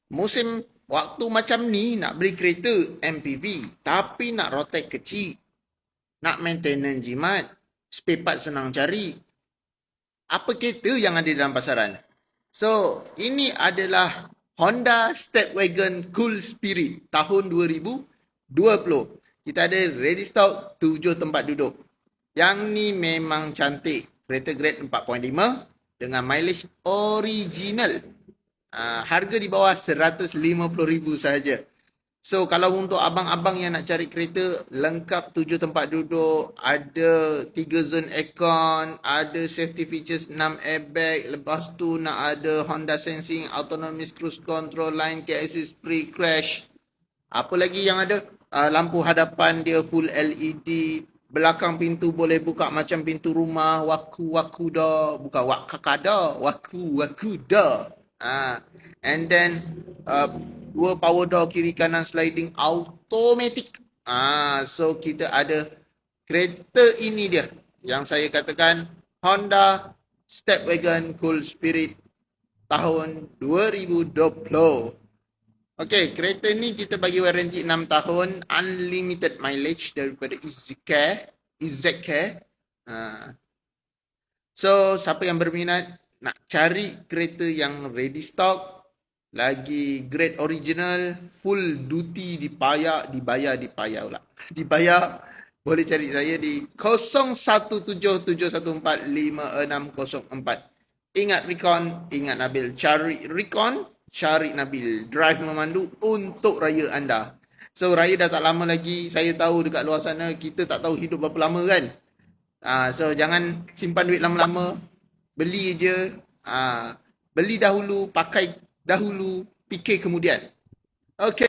Musim waktu macam ni nak beli kereta MPV tapi nak rotek kecil, nak maintenance jimat, spare part senang cari. Apa kereta yang ada dalam pasaran? So, ini adalah Honda Stepwagon Cool Spirit tahun 2020. Kita ada ready stock 7 tempat duduk. Yang ni memang cantik. Kereta grade 4.5 dengan mileage original. Harga di bawah RM150,000 sahaja. So, kalau untuk abang-abang yang nak cari kereta lengkap 7 tempat duduk, ada 3 zone aircon, ada safety features 6 airbag, lepas tu nak ada Honda Sensing, autonomous cruise control, line key assist, pre-crash. Apa lagi yang ada? Lampu hadapan dia full LED, belakang pintu boleh buka macam pintu rumah, waku-waku dah, bukan wakakada, waku-waku dah. And then dua power door kiri kanan sliding automatic. So kita ada kereta ini dia yang saya katakan Honda Stepwagon Cool Spirit tahun 2020. Okey, kereta ni kita bagi waranti 6 tahun, unlimited mileage daripada EasyCare. So, siapa yang berminat nak cari kereta yang ready stock, lagi grade original, full duty dibayar pula. Dibayar, boleh cari saya di 0177145604. Ingat Recon, ingat Nabil. Cari Recon, cari Nabil. Drive memandu untuk raya anda. So, raya dah tak lama lagi. Saya tahu dekat luar sana, kita tak tahu hidup berapa lama kan. So, jangan simpan duit lama-lama. Beli je. Beli dahulu, pakai dahulu, fikir kemudian. Okay.